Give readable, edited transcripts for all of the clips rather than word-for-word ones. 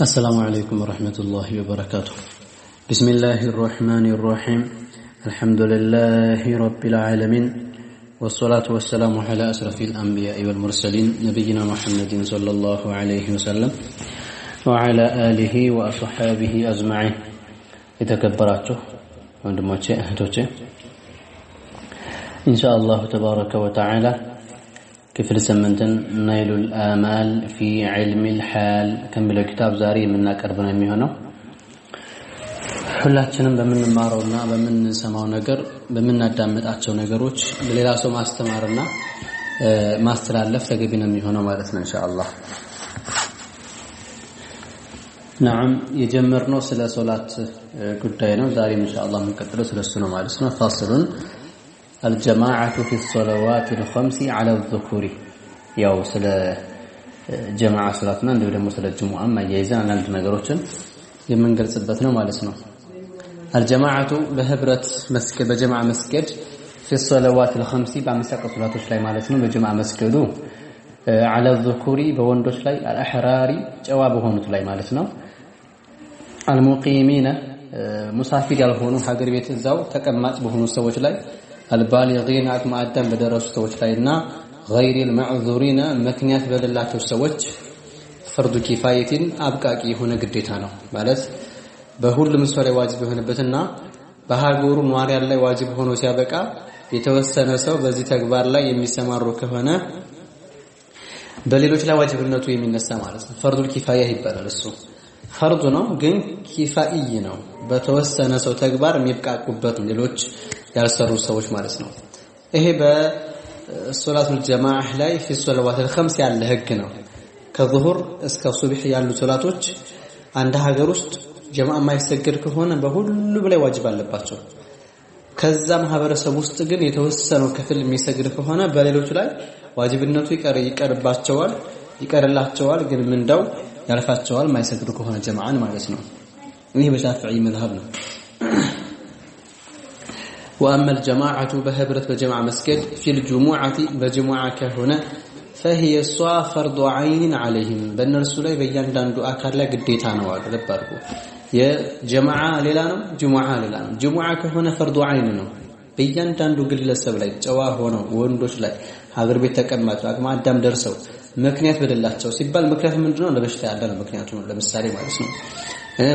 السلام عليكم ورحمة الله وبركاته. بسم الله الرحمن الرحيم. الحمد لله رب العالمين، والصلاة والسلام على أشرف الأنبياء والمرسلين نبينا محمد صلى الله عليه وسلم وعلى آله وأصحابه أجمعين. يتكبراته وندموتي أهدوتي إن شاء الله تبارك وتعالى كفر سمنتن نيل الآمال في علم الحال كم بلو كتاب زاري مننا كربنا ميهنو ሁላችንም በመንማረውና በመንሰማው ነገር በመናዳመጣቸው ነገሮች ለሌላ ሰው ማስተማርና ማስተላለፍ ተገቢ ነው የሚሆነው ማለት ነው ኢንሻአላህ። نعم የጀመርነው ስለ ሶላት ጉዳይ ነው። ዛሬ ኢንሻአላህ የምንቀጥለው ስለሱ ነው ማለት ነው። ፋስሉን الجماعة في الصلوات الخمس على الذكور ያው ስለ ጀማዓ ሶላትና እንደው ደግሞ ስለ ጁሙዓ ማያይዘን አንድ ነገሮችን የምንገልጽበት ነው ማለት ነው። الجماعة بهبرة مسجد بجماعة مسجد في الصلوات الخمس بامسك صلاتوች ላይ ማለት ነው። በጀማዓ መስገዱ على الذكور በወንዶች ላይ الأحرار ጀዋብ ሆኑት ላይ ማለት ነው። المقيمين ሙሳፊር ያልሆኑ ሀገር ቤት እዛው ተቀማጭ በሆኑ ሰዎች ላይ البالغين አቅመ አዳም በደረሱ ሰዎች ላይና غير المعذورين ምክንያት በሌላቸው ሰዎች فرض كفاية አብቃቂ የሆነ ግዴታ ነው ማለት በሁሉም ሰው ላይ ዋጅብ የሆነበትና በሀገሩ ኗሪ ላይ ዋጅብ ሆኖ ሲያበቃ የተወሰነ ሰው በዚህ ተግባር ላይ የሚሰማሩ ከሆነ በሌሎች ላይ ዋጅብነቱ የሚነሳ ማለት ነው። ፈርዱል ኪፋያ ይባላል። እሱ ፈርዱ ነው ግን ኪፋኢ ነው። በተወሰነ ሰው ተግባር የሚብቃቁበት ሌሎች ያልሰሩ ሰዎች ማለት ነው። ይሄ በሶላቱል ጀማዓ ላይ في الصلوات الخمس ያለ ህግ ነው። ከዙሁር እስከ ሱብህ ያሉ ሶላቶች አንድ ሀገር ውስጥ ጀማዓ ማይሰገድ ከሆነ በሁሉ ላይ ዋጅብ አለባቸው። ከዛ ማህበረሰብ ውስጥ ግን የተወሰነው ክፍል የሚሰግድ ከሆነ በሌሎች ላይ ዋጅብነቱ ይቀርላቸዋል ግን ምንዳው ያልፋቸዋል ማይሰግዱ ከሆነ ጀማዓን ማለት ነው። ይሄ በሻፊዒ መዝሐብ ነው። واما الجماعه بهبره بجماعه مسجد في الجمعه بجمعه كهنا فهي فرض عين عليهم በእነርሱ ላይ በእያንዳንዱ አካል ላይ ግዴታ ነው አደረባርኩ። የጀማዓ ሌላ ነው፣ ጁሙዓ ሌላ ነው። ጁሙዓ ከሆነ ፈርዱ አይን ነው በእያንዳንዱ ግለሰብ ላይ ጨዋ ሆነው ወንዶች ላይ ሀገር ቤት ተቀማጭ አቅመ አዳም ደርሰው ምክንያት በደላቸው ሲባል ምክንያቱ ምንድነው? ለበሽታ ያለ ነው ምክንያቱ ነው። ለምሳሌ ማለት ነው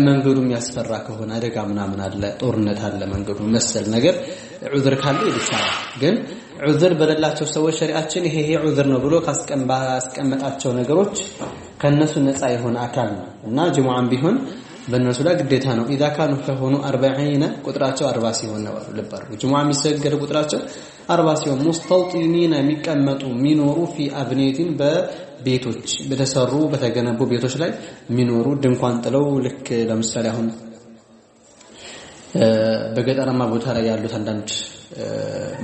መንገዱ የሚያስፈራ ከሆነ አደጋ ምናምን አለ፣ ጦርነት አለ፣ መንገዱ መሰል ነገር ዑዝር ካለ ይቻላል። ግን ዑዝር በሌላቸው ሰዎች ሸሪዓችን ይሄ ዑዝር ነው ብሎ ካስቀመጣቸው ነገሮች ከነሱ ነፃ የሆነ አካል ነው እና ጁሙዓም ቢሆን በእነሱ ላይ ግዴታ ነው። اذا كانوا ከሆኑ 40 ቁጥራቸው 40 ሲሆን ነው ልባር ጁሙዓ የሚሰገድ ቁጥራቸው 40 ሲሆን ሙስተውጢኒና የሚቀመጡ ሚኖሩ في ابنيتين በቤቶች በተሰሩ በተገነቡ ቤቶች ላይ ሚኖሩ ድንኳን ጥለው ልክ ለምሳሌ አሁን በገጠራማ ቦታ ላይ ያሉት አንዳንድ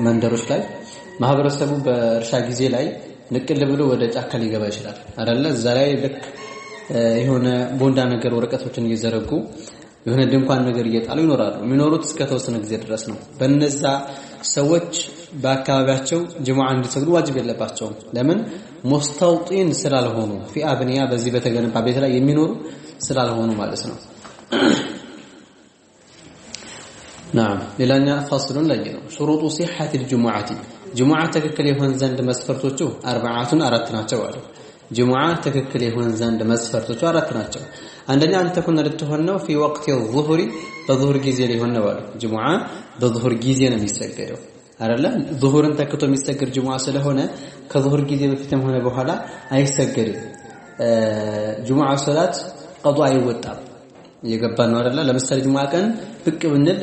መንደሮች ላይ ማህበረሰቡ በእርሻ ጊዜ ላይ ንቅል ብሎ ወደ ጫካ ሊገባ ይችላል አይደለ? እዛ ላይ ልክ የሆነ ቦንዳ ነገር ወረቀቶችን እየዘረጉ የሆነ ድንኳን ነገር እየጣሉ ይኖራሉ። የሚኖሩት እስከ ተወሰነ ጊዜ ድረስ ነው። በእነዛ ሰዎች በአካባቢያቸው ጁሙዓ እንዲሰግዱ ዋጅብ የለባቸውም። ለምን? ሙስተውጢን ስላልሆኑ في አብኒያ በዚህ በተገነባ ቤት ላይ የሚኖሩ ስላልሆኑ ማለት ነው። نعم ሌላኛ ፋስሉን ላይ ነው شروط صحة الجمعة ጁሙዓ ትክክል ይሆን ዘንድ መስፈርቶቹ አራት ናቸው አለ። ጁሙዓ ትክክል ይሆን ዘንድ መስፈርቶቹ አራት ናቸው። አንደኛ አንተ ኩን ልትሆን ነው في وقت الظهر በظهر ጊዜ ሊሆን ነው አለ። ጁሙዓ በظهر ጊዜ ነው የሚሰገደው አይደለ? ظهርን ተክቶ የሚሰገድ ጁሙዓ ስለሆነ ከظهر ጊዜ በፊትም ሆነ በኋላ አይሰገድም። ጁሙዓ ሶላት ቀዷ አይወጣም። የገባን ነው አይደለ? ለምሳሌ ጁሙዓ ቀን ብቅ ብንል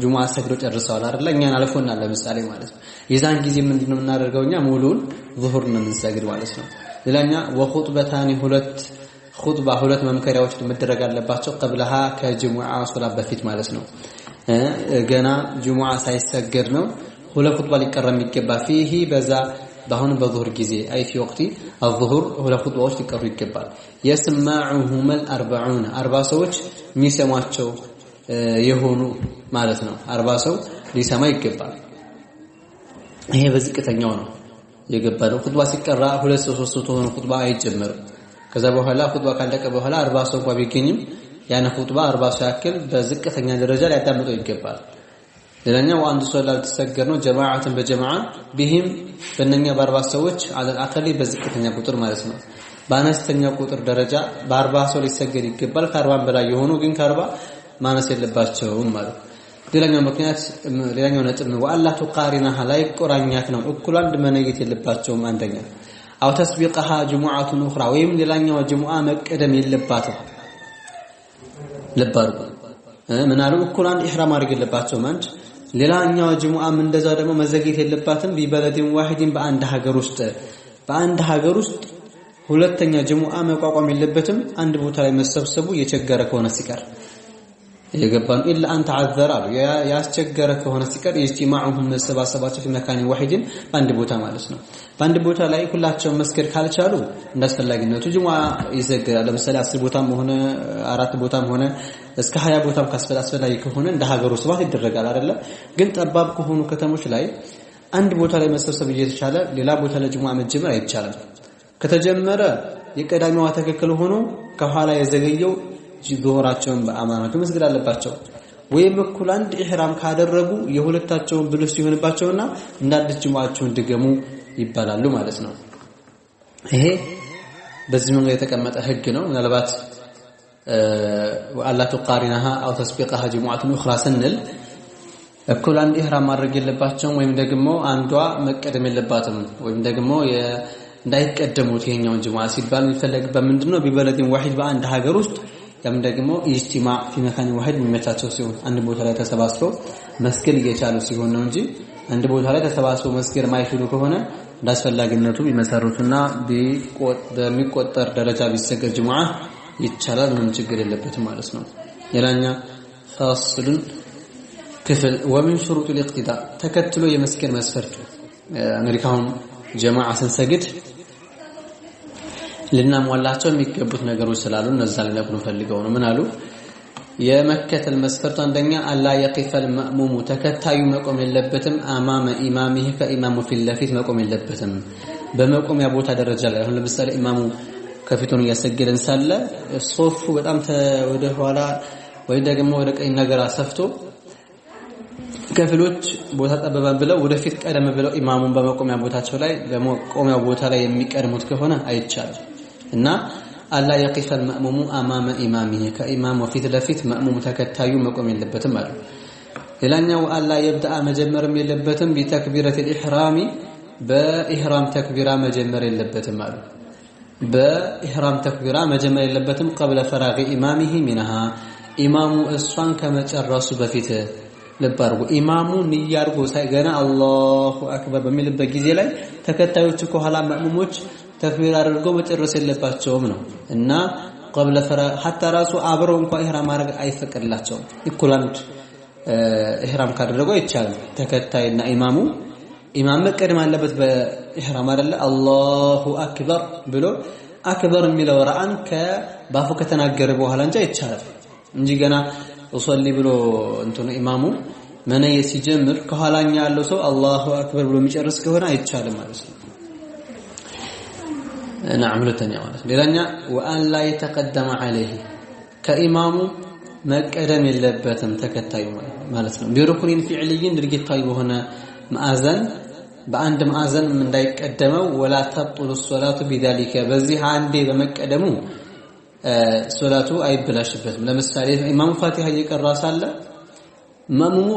ጁሙዓ ሰግዶ ጨርሰዋል አይደለ? እኛን አልፎናል ለምሳሌ ማለት ነው። የዛን ጊዜ ምንድነው የምናደርገው? እኛ ሙሉን ዙሁር ነው የምንሰግድ ማለት ነው። ሌላኛ ወኹጥበታኒ ሁለት መምከሪያዎች መደረግ አለባቸው ቀብለሃ ከጁሙዓ ሶላት በፊት ማለት ነው። ገና ጁሙዓ ሳይሰገድ ነው ሁለት ኹጥባ ሊቀረም ይገባ فيه በዛ በአሁን በዙሁር ጊዜ አይ في وقت الظهر ሁለት ኹጥባዎች ሊቀሩ ይገባል። يسمعهم ال40 40 ሰዎች የሚሰማቸው የሆኑ ማለት ነው። 40 ሰው ሊሰማ ይገባል። ይሄ በዝቅተኛው ነው የገባለው። ኹጥባ ሲቀራ 2 3 ሆኖ ኹጥባ አይጀመርም። ከዛ በኋላ ኹጥባ ካለቀ በኋላ 40 ሰው እንኳን ቢገኝም ያን ኹጥባ 40 ሰው ያክል በዝቅተኛ ደረጃ ላይ ያዳምጠው ይገባል። ሌላኛው አንድ ሶላት ተሰገር ነው ጀማዓትን በጀማዓ ቢህም በእነኛ በ40 ሰዎች አቀሊ በዝቅተኛ ቁጥር ማለት ነው። በአነስተኛ ቁጥር ደረጃ በ40 ሰው ሊሰገድ ይገባል። ከ40 በላይ የሆኑ ግን ከ40 ማነስ የለባቸውም ማለት። ሌላኛው ምክንያት ሌላኛው ነጥብ ነው ወአላ ተቃሪናሃ ላይ ቁራኛት ነው እኩል አንድ መነየት የለባቸውም አንደኛ አው ተስቢቀሃ ጅሙዓቱን ኡኽራ ወይም ሌላኛው ጅሙዓ መቀደም የለባትም ለባሩ ምናሉ እኩል አንድ ኢህራም አድርግ የለባቸውም አንድ ሌላኛው ጅሙዓም እንደዛ ደግሞ መዘግየት የለባትም ቢበለድን ዋሂድን በአንድ ሀገር ውስጥ ሁለተኛ ጅሙዓ መቋቋም የለበትም አንድ ቦታ ላይ መሰብሰቡ የቸገረ ከሆነ ሲቀር የገባን ኢላ አንተ አዘራ ያስቸገረ ከሆነ ሲቀር ኢጅቲማዑሁም መሰባሰባቸው በመካን ዋሂድን በአንድ ቦታ ማለት ነው። በአንድ ቦታ ላይ ሁላቸውም መስገድ ካልቻሉ እንዳስፈላጊነቱ ጅሙዓ ይዘገራል። ለምሳሌ 10 ቦታም ሆነ 4 ቦታም ሆነ እስከ 20 ቦታም አስፈላጊ ከሆነ እንደ ሀገሩ ስባት ይደረጋል አይደለ? ግን ጠባብ ከሆኑ ከተሞች ላይ አንድ ቦታ ላይ መሰብሰብ እየተቻለ ሌላ ቦታ ላይ ጅሙዓ መጀመር አይቻልም። ከተጀመረ የቀዳሚዋ ትክክል ሆኖ ከኋላ የዘገየው ዙሁራቸውን በአማናቱ መስገድ አለባቸው። ወይም እኩል አንድ ኢህራም ካደረጉ የሁለታቸውን ብልህ ሲሆንባቸውና እንዳዲስ ጅሙዓቸውን ድገሙ ይባላሉ ማለት ነው። ይሄ በዚህ መንገድ የተቀመጠ ህግ ነው። ምናልባት ወአላ ተቃሪናሃ አው ተስቢቀሃ ጅሙዓቱን ኡኽራ ስንል እኩል አንድ ኢህራም ማድረግ የለባቸውም ወይም ደግሞ አንዷ መቀደም የለባትም ወይም ደግሞ እንዳይቀደሙት ይሄኛውን ጅሙዓ ሲባል የሚፈለግበት ምንድነው? ቢበለድን ዋሂድ በአንድ ሀገር ውስጥ ያም ደግሞ ኢጅቲማዕ في مكان واحد የሚመቻቸው ሲሆን አንድ ቦታ ላይ ተሰባስበው መስገድ እየቻሉ ሲሆን ነው እንጂ አንድ ቦታ ላይ ተሰባስበው መስገድ ማይችሉ ከሆነ እንዳስፈላጊነቱ ቢመሰሩትና በሚቆጠር ደረጃ ቢሰገድ ጅሙዓ ይቻላል ምንም ችግር የለበትም ማለት ነው። ሌላኛ ፋስሉን ክፍል ومن شروط الاقتداء ተከትሎ የመስገድ መስፈርት አሜሪካውን ጀማዓ ስንሰግድ ልናሟላቸው የሚገቡት ነገሮች ስላሉ እነዛ ለነገሩ ፈልገው ነው። ምን አሉ? የመከተል መስፈርቱ አንደኛ አላ የቂፈል መእሙሙ ተከታዩ መቆም የለበትም አማመ ኢማሚህ ከኢማሙ ፊት ለፊት መቆም የለበትም በመቆሚያ ቦታ ደረጃ ላይ። አሁን ለምሳሌ ኢማሙ ከፊቱን እያሰገደን ሳለ ሶፉ በጣም ወደ ኋላ ወይ ደግሞ ወደ ቀኝ ነገር አሰፍቶ ከፊሎች ቦታ ጠበበን ብለው ወደፊት ቀደም ብለው ኢማሙን በመቆሚያ ቦታቸው ላይ በመቆሚያ ቦታ ላይ የሚቀድሙት ከሆነ አይቻልም እና አላ የቂፈል መእሙሙ አማመ ኢማሚህ ከኢማሙ ፊት ለፊት መእሙሙ ተከታዩ መቆም የለበትም አሉ። ሌላኛው አላ የብዳ መጀመርም የለበትም ቢተክቢረት الإحرام በኢህራም ተክቢራ መጀመር የለበትም አሉ። በኢህራም ተክቢራ መጀመር የለበትም قبل فراغ ኢማሚህ منها ኢማሙ እሷን ከመጨረሱ በፊት ለባርጉ ኢማሙ ንያርጎ ሳይገና አላሁ አክበር በሚልበት ጊዜ ላይ ተከታዮቹ ከኋላ መእሙሞች ተክቢር አድርገው መጨረስ የለባቸውም ነው እና قبل حتى ራሱ አብረው እንኳን ኢህራም ማድረግ አይፈቀድላቸውም። እኩል አንድ ኢህራም ካደረገው ይቻላል። ተከታይና ኢማም መቀደም አለበት በኢህራም አይደለ? አላሁ አክበር ብሎ አክበር የሚለው ራአን ከባፉ ከተናገረ በኋላ እንጂ አይቻልም እንጂ ገና ወሰሊ ብሎ እንትን ኢማሙ መነየት ሲጀምር ከኋላኛ ያለው ሰው አላሁ አክበር ብሎ የሚጨርስ ከሆነ አይቻልም ማለት ነው። نعم ሁለተኛ ማለት ሌላኛ ወአን ላ የተቀደመ عليه ከኢማሙ መቀደም የለበትም ተከታዩ ማለት ነው። ቢሩኩኒን ፊዕልይን ድርጊታዊ በሆነ ማዕዘን በአንድ ማዕዘን እንዳይቀደመው ወላ ተብጡል الصلاه بذلك በዚህ አንዴ በመቀደሙ ሶላቱ አይበላሽበትም። ለምሳሌ ኢማሙ ፋቲሃ እየቀራ ሳለ መእሙሙ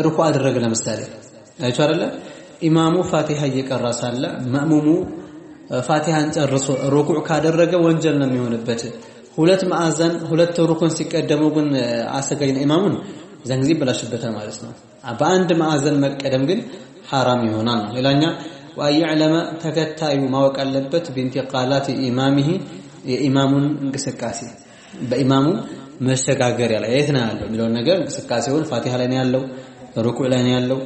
ሩኩዕ አደረገ ለምሳሌ አይቶ አይደለ? ኢማሙ ፋቲሃ እየቀራ ሳለ መእሙሙ ፋቲሃን ጨርሶ ሩኩዕ ካደረገ ወንጀል ነው የሚሆንበት። ሁለት ማዕዘን ሁለት ሩኩን ሲቀደሙ ግን አሰጋጅና ኢማሙን ዘን ጊዜ ይበላሽበታል ማለት ነው። በአንድ ማዕዘን መቀደም ግን حرام ይሆናል። ሌላኛ ወአይዕለመ ተከታዩ ማወቅ አለበት በእንቲቃላት ኢማሚህ የኢማሙን እንቅስቃሴ በኢማሙ መሸጋገሪያ ላይ የት ነው ያለው የሚለው ነገር እንቅስቃሴውን ፋቲሃ ላይ ነው ያለው ሩኩዕ ላይ ነው ያለው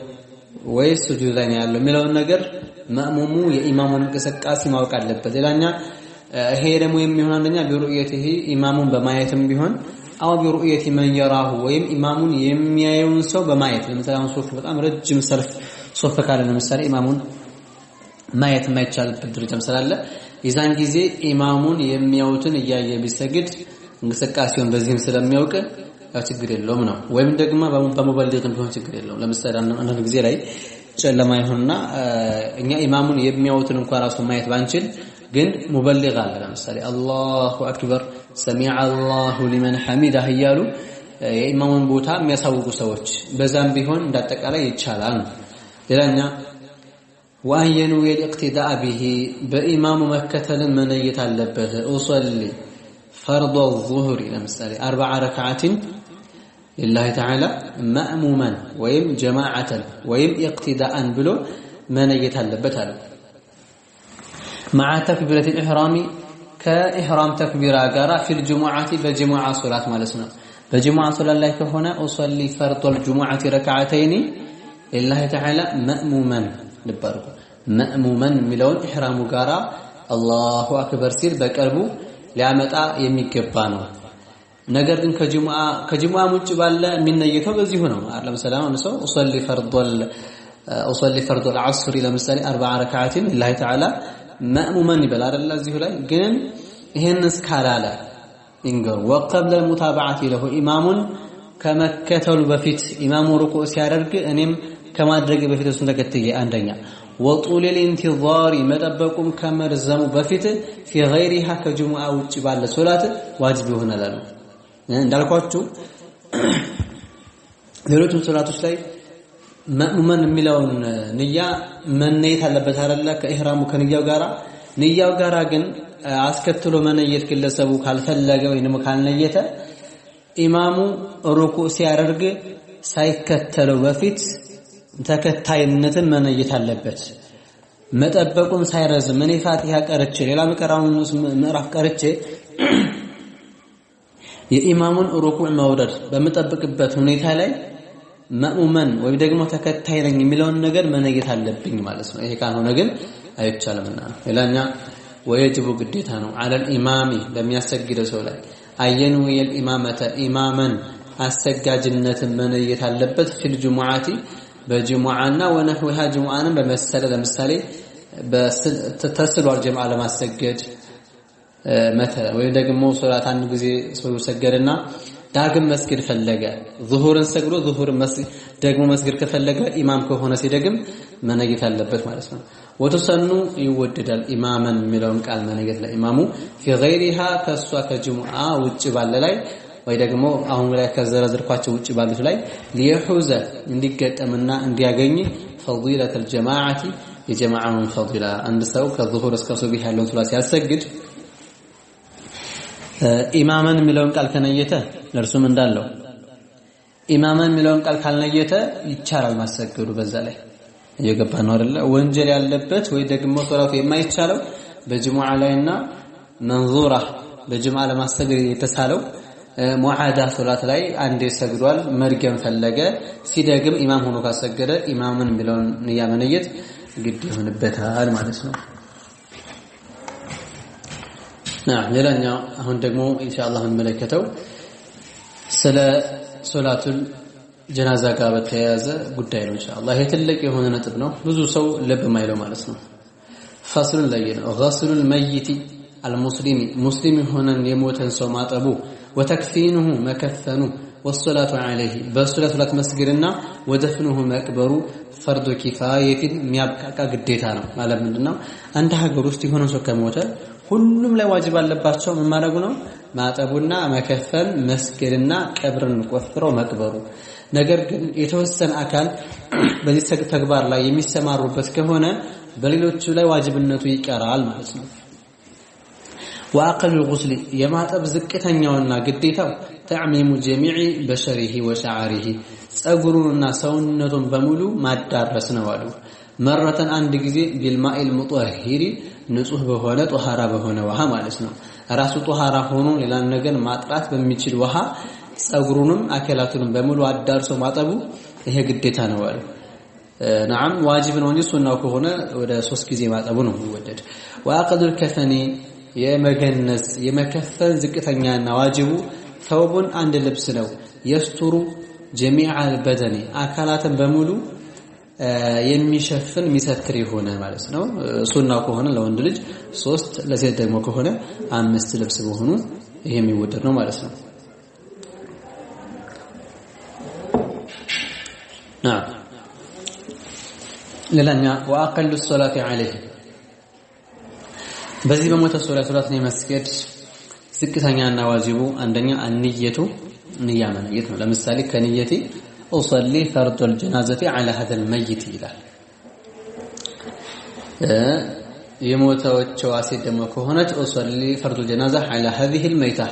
ወይስ ሱጁድ ላይ ነው ያለው የሚለው ነገር መእሙሙ የኢማሙን እንቅስቃሴ ማወቅ አለበት። ሌላኛ ይሄ ደግሞ የሚሆን አንደኛ ቢሩእየቲሂ ኢማሙን በማየትም ቢሆን አው ቢሩእየቲ መን የራሁ ወይም ኢማሙን የሚያየውን ሰው በማየት ለምሳሌ አሁን ሶፍ በጣም ረጅም ሰልፍ ሶፍ ካለ ለምሳሌ ኢማሙን ማየት የማይቻልበት ደረጃም ስላለ የዛን ጊዜ ኢማሙን የሚያዩትን እያየ ቢሰግድ እንቅስቃሴውን በዚህም ስለሚያውቅ ያው ችግር የለውም ነው። ወይም ደግሞ በሙበሊግም ቢሆን ችግር የለውም። ለምሳሌ አንዳንድ ጊዜ ላይ ጨለማ ይሆንና እኛ ኢማሙን የሚያዩትን እንኳን ራሱ ማየት ባንችል ግን ሙበሊግ አለ። ለምሳሌ አላሁ አክበር ሰሚዐ አላሁ ሊመን ሐሚዳህ እያሉ የኢማሙን ቦታ የሚያሳውቁ ሰዎች በዛም ቢሆን እንዳጠቃላይ ይቻላል ነው። ሌላኛ ወአየኑ የልእቅቲዳእ ቢሂ በኢማሙ መከተልን መነየት አለበት። ኡሰሊ ፈርድ الظهر ለምሳሌ 4 ረክዓትን لله تعالى مأموما ወይም ጀማዓተን ወይም ኢቅቲዳአን ብሎ መነየት አለበት አለ። مع تكبيرة الإحرام كإحرام تكبيرة ጋራ في الجمعة በجمعة ሶላት ማለት ነው። በجمعة ሶላት ላይ ከሆነ أصلي فرض الجمعة ركعتين لله تعالى مأموما ልባርኩ مأموما ሚለውን ኢህራሙ ጋራ አላሁ አክበር ሲል በቀልቡ ሊያመጣ የሚገባ ነው። ነገር ግን ከጅሙዓ ውጭ ባለ የሚነየተው በዚሁ ነው። ለምሳሌ አሁን ሰው أصلي فرض العصر ለምሳሌ 4 ረክዓትን لله تعالى مأموما ይበል አይደል? እዚሁ ላይ ግን ይሄን እስካላለ እንገር وقبل المتابعة له ኢማሙን ከመከተሉ በፊት ኢማሙ ሩኩዕ ሲያደርግ እኔም ከማድረግ በፊት እሱን ተከትዬ አንደኛ وطول الانتظار መጠበቁም ከመርዘሙ በፊት في غيرها ከጅሙዓ ውጭ ባለ ሶላት ዋጅብ ይሆናል አሉ። እንዳልኳችሁ ሌሎች ሶላቶች ላይ መእሙመን የሚለውን ንያ መነየት አለበት አይደለ? ከኢህራሙ ከንያው ጋራ ግን አስከትሎ መነየት ግለሰቡ ካልፈለገ ወይንም ካልነየተ ኢማሙ ሩኩዕ ሲያደርግ ሳይከተለው በፊት ተከታይነትን መነየት አለበት። መጠበቁን ሳይረዝም እኔ ፋቲሃ ቀርቼ ሌላ መቀራውን ምዕራፍ ቀርቼ የኢማሙን ሩኩዕ መውረድ በመጠበቅበት ሁኔታ ላይ መእሙመን ወይ ደግሞ ተከታይ ነኝ የሚለውን ነገር መነየት አለብኝ ማለት ነው። ይሄ ካልሆነ ግን አይቻልምና ነው። ሌላኛ ወየጅቡ ግዴታ ነው على الامام ለሚያሰግደው ሰው ላይ አየኑ የኢማመተ ኢማመን አሰጋጅነትን መነየት አለበት في الجمعة በጅሙዓና ወነህውሃ ጅሙዓንም በመሰለ ለምሳሌ ተስሏል ጀማዓ ለማሰገድ መተለ ወይ ደግሞ ሶላት አንድ ጊዜ ሰው ሰገደና ዳግም መስጊድ ፈለገ ዙሁርን ሰግዶ ዙሁርን ደግሞ መስጊድ ከፈለገ ኢማም ከሆነ ሲደግም መነየት አለበት ማለት ነው። ወተሰኑ ይወደዳል ኢማመን የሚለውን ቃል መነየት ለኢማሙ في غيرها ከሷ ከጅሙዓ ውጭ ባለ ላይ ወይ ደግሞ አሁን ላይ ከዘረዝርኳቸው ውጭ ባሉት ላይ ሊሁዘ እንዲገጠምና እንዲያገኝ فضيلة الجماعة የጀማዓውን ፈዲላ አንድ ሰው ከዙሁር እስከ ሱብህ ያለውን ሶላት ሲያሰግድ ኢማመን የሚለውን ቃል ከነየተ ለርሱም እንዳለው ኢማመን የሚለውን ቃል ካልነየተ ይቻላል ማሰገዱ። በዛ ላይ እየገባ ነው አይደለ? ወንጀል ያለበት ወይ ደግሞ ሶላቱ የማይቻለው በጅሙዓ ላይና መንዙራ በጅሙዓ ለማሰገድ የተሳለው ሙዓዳ ሶላት ላይ አንዴ ሰግዷል መርገም ፈለገ ሲደግም ኢማም ሆኖ ካሰገደ ኢማምን የሚለውን ንያ መነየት ግድ ይሆንበታል ማለት ነው። ሌላኛው አሁን ደግሞ ኢንሻአላህ እንመለከተው ስለ ሶላቱል ጀናዛ ጋር በተያያዘ ጉዳይ ነው። ኢንሻአላህ ይሄ ትልቅ የሆነ ነጥብ ነው፣ ብዙ ሰው ልብ ማይለው ማለት ነው። ፈስሉን ለየነው ገስሉል መይት አልሙስሊሚ ሙስሊም ሆነን የሞተን ሰው ማጠቡ ወተክፊኑሁ መከፈኑ ወሰላቱ ዐለይሂ በሶላቱ ላይ መስገድና ወደፍኑሁ መቅበሩ ፈርዱ ኪፋየቲን የሚያብቃቃ ግዴታ ነው ማለት ምንድነው? አንድ ሀገር ውስጥ የሆነ ሰው ከሞተ ሁሉም ላይ ዋጅብ አለባቸው ምን ማድረጉ ነው? ማጠቡና መከፈን መስገድና ቀብርን ቆፍረው መቅበሩ። ነገር ግን የተወሰነ አካል በዚህ ተግባር ላይ የሚሰማሩበት ከሆነ በሌሎቹ ላይ ዋጅብነቱ ይቀራል ማለት ነው። وأقل الغسل يماطب ዝቅተኛውና ግዴታው تعميم جميع بشره وشعره ጸጉሩንና ሰውነቱን በሙሉ ማዳረስ ነው አሉ። መረተን አንድ ጊዜ بالماء المطهر ንጹህ በሆነ ጧሃራ በሆነ ውሃ ማለት ነው። ራሱ ጧሃራ ሆኖ ሌላ ነገር ማጥራት በሚችል ውሃ ጸጉሩንም አካላቱንም በሙሉ አዳርሶ ማጠቡ ይሄ ግዴታ ነው አሉ። نعم واجب ነው እንጂ ሱናው ከሆነ ወደ 3 ጊዜ ማጠቡ ነው የሚወደድ። وأقل الكفن የመገነስ የመከፈል ዝቅተኛና ዋጅቡ ተውቡን አንድ ልብስ ነው። የስቱሩ ጀሚዓ አልበደኒ አካላትን በሙሉ የሚሸፍን የሚሰትር ይሆነ ማለት ነው ሱና ከሆነ ለወንድ ልጅ 3 ለሴት ደግሞ ከሆነ 5 ልብስ በሆኑ ይሄ የሚወደድ ነው ማለት ነው نعم ለላኛ واقل الصلاه عليه በዚህ በሞተ ሶላትን የመስገድ ዝቅተኛና ዋጅቡ አንደኛ አንየቱ ንያ መነየት ነው ለምሳሌ ከንየቲ أصلي فرض الجنازة على هذا الميت ይላል የሞተው አሲድ ደግሞ ከሆነች أصلي فرض الجنازة على هذه الميتة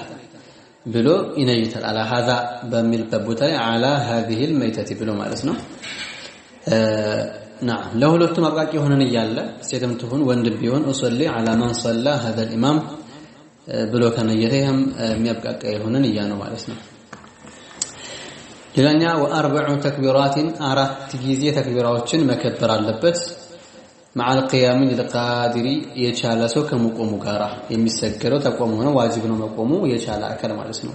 ብሎ ይነይታል على هذا በሚል በቦታ ላይ على هذه الميتة ብሎ ማለት ነው نعم ለሁለቱም አብቃቂ ሆነን ይያለ ሴትም ትሁን ወንድም ቢሆን أصلي على من صلى هذا الإمام ብሎ ከነየተም የሚያብቃቃ ሆነን ይያ ነው ማለት ነው ሌላኛ واربع تكبيرات አራት ጊዜ ተክቢራዎችን መከበር አለበት مع القيام للقادر የቻለ ሰው ከመቆሙ ጋራ የሚሰገደው ተቆሙ ነው ዋጅብ ነው መቆሙ የቻለ አካል ማለት ነው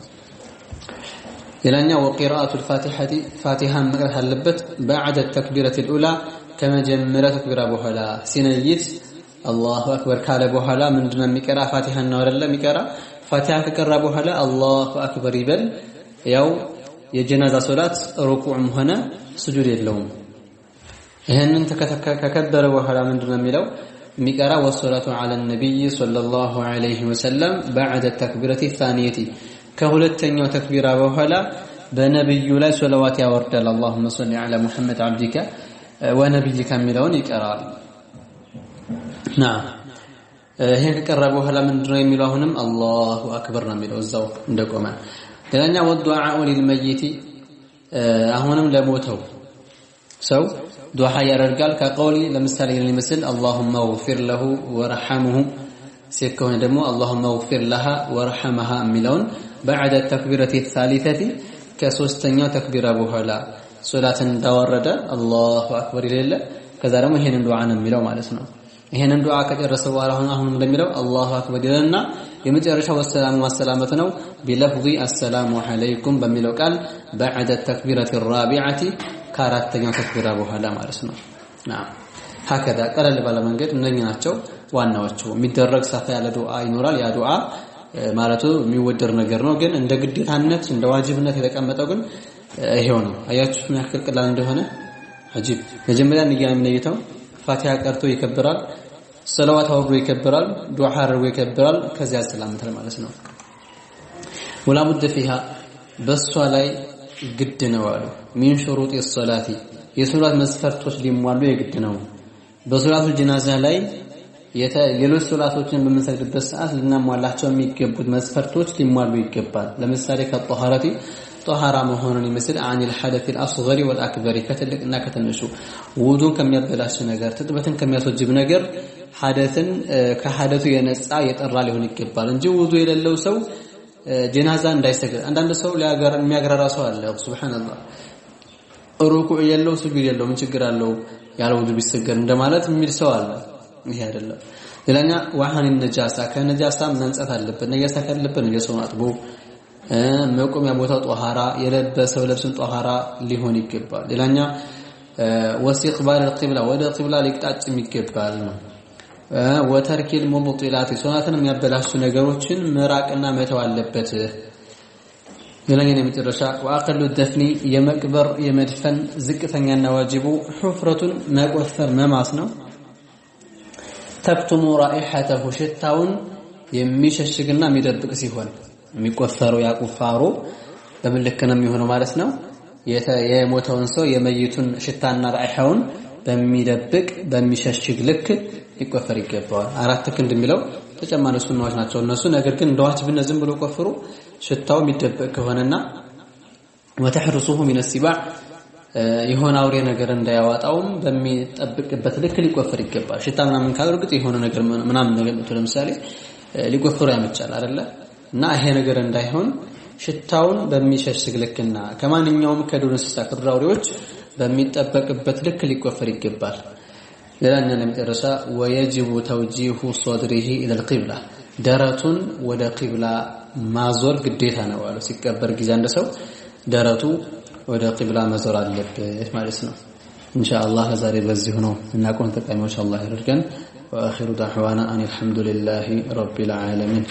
ሌላኛ وقراءة الفاتحة فاتحة መቅራት አለበት بعد التكبيرة الأولى ከመጀመሪያ ተክቢራ በኋላ ሲነይት الله أكبر ካለ በኋላ ምንድነው የሚቀራ ፋቲሃ ነው አይደል የሚቀራ ፋቲሃ ከቀራ በኋላ الله أكبر ይበል ያው የጀናዛ ሶላት ሩኩዕም ሆነ ስጁድ የለውም ይሄንን ተከከበረ በኋላ ምንድነው የሚለው የሚቀራ ወሰላቱ ዐለ ነብይ ሰለላሁ ዐለይሂ ወሰለም بعد التكبيرة الثانية ከሁለተኛው ተክቢራ በኋላ በነብዩ ላይ ሶላዋት ያወርዳል اللهم صل على محمد عبدك ونبيك የሚለውን ይቀራል نعم ይሄ ከቀረ በኋላ ምንድነው የሚለው አሁንም الله اكبر ነው የሚለው እዛው እንደቆመ ሌላኛ ወዱዓኡ ሊልመይት አሁንም ለሞተው ሰው ዱዓ ያደርጋል ከቀውሊ ለምሳሌ ለምስል اللهم اغفر له وارحمه ሲከሆነ ደግሞ اللهم اغفر لها وارحمها የሚለውን بعد التكبيرة الثالثة ከሶስተኛው ተክቢራ በኋላ ሶላትን እንዳወረደ الله اكبر ይላል ከዛ ደግሞ ይሄንን ዱዓ ነው የሚለው ማለት ነው ይሄንን ዱዓ ከጨረሰ በኋላ አሁንም እንደሚለው الله اكبر ይላልና የመጨረሻው ወሰላሙ ወሰላመቱ ነው بلفظ السلام عليكم በሚለው ቃል بعد التكبيرة الرابعة ከአራተኛው ተክቢራ በኋላ ማለት ነው نعم هكذا ቀለል ባለ መንገድ እነኚህ ናቸው ዋናዎቹ የሚደረግ ሰፋ ያለ ዱዓ ይኖራል ያ ዱዓ ማለቱ የሚወደድ ነገር ነው ግን እንደ ግዴታነት እንደ ዋጅብነት የተቀመጠው ግን ይሄው ነው አያችሁ ምን ያክል ቀላል እንደሆነ አጂብ መጀመሪያ ንያም ፋቲሃ ቀርቶ ይከብራል ሰላዋት አውርዶ ይከብራል ዱዓ አድርጎ ይከብራል ከዚያ ሰላምታል ማለት ነው ወላ ሙድ فيها በሷ ላይ ግድ ነው አሉ ሚን ሹሩጥ الصلاه የሶላት መስፈርቶች ሊሟሉ የግድ ነው በሶላቱ ጀናዛ ላይ ሌሎች ሶላቶችን በመሰግድበት ሰዓት ልናሟላቸው የሚገቡት መስፈርቶች ሊሟሉ ይገባል ለምሳሌ ከጧሃራቲ ጧሃራ መሆኑን ይመስል عن الحدث الاصغر والاكبر ከትልቅና ከትንሹ ውዱን ከሚያበላሽ ነገር ትጥበትን ከሚያስወጅብ ነገር ሐደትን ከሐደቱ የነጻ የጠራ ሊሆን ይገባል እንጂ ውዱ የሌለው ሰው ጀናዛ እንዳይሰግድ አንዳንድ ሰው የሚያገራራ ሰው አለ ሱብሃንአላህ ሩኩዕ የለው ስጁድ የለው ምን ችግር አለው ያለ ውዱ ቢሰገድ እንደማለት የሚል ሰው አለ ይሄ አይደለም ሌላኛ ወሃን ነጃሳ ከነጃሳ መንጻት አለበት ነጃሳ ካለበት የሰውን አጥቦ መቆሚያ ቦታው ጧሃራ የለበሰው ልብስን ጧሃራ ሊሆን ይገባል ሌላኛ ወሲቅባል القبلة ወደ ቂብላ ሊቅጣጭ ይገባል ነው ወተርኪል ሙብጢላት ሶላትን የሚያበላሹ ነገሮችን መራቅና መተው አለበት ሌላኛ የመጨረሻ واقل الدفن የመቅበር የመድፈን ዝቅተኛና ዋጅቡ ሑፍረቱን መቆፈር መማስ ነው ተክቱሙ رائحته ሽታውን የሚሸሽግና የሚደብቅ ሲሆን የሚቆፈረው ያቁፋሩ በመልክ ነው የሚሆነው ማለት ነው የሞተውን ሰው የመይቱን ሽታና ራኢሐውን በሚደብቅ በሚሸሽግ ልክ ሊቆፈር ይገባዋል አራት ክንድ የሚለው ተጨማሪ ሱናዎች ናቸው እነሱ ነገር ግን እንደዋጅብነት ዝም ብሎ ቆፍሩ ሽታው የሚደብቅ ከሆነና ወተህርሱሁ من السباع የሆነ አውሬ ነገር እንዳያዋጣውም በሚጠብቅበት ልክ ሊቆፈር ይገባል ሽታ ምናምን ካደረጉት የሆነ ነገር ምናምን ነገር ለምሳሌ ሊቆፈሩ ያመቻል አይደለ እና ይሄ ነገር እንዳይሆን ሽታውን በሚሸሽግ ልክና ከማንኛውም ከዱር እንስሳ ከዱራውሬዎች በሚጠበቅበት ልክ ሊቆፈር ይገባል ሌላኛ ለምጨረሻ ويجب توجيه صدره الى القبلة ደረቱን ወደ ቂብላ ማዞር ግዴታ ነው አሉ ሲቀበር ጊዜ አንደ ሰው ደረቱ ወደ ቂብላ ማዞር አለበት ማለት ነው ኢንሻአላህ ዛሬ በዚህ ነው እናቆም ተቀማጭ አላህ ይርገን ወአኺሩ ዳዕዋና አን አልሐምዱሊላሂ ረቢል ዓለሚን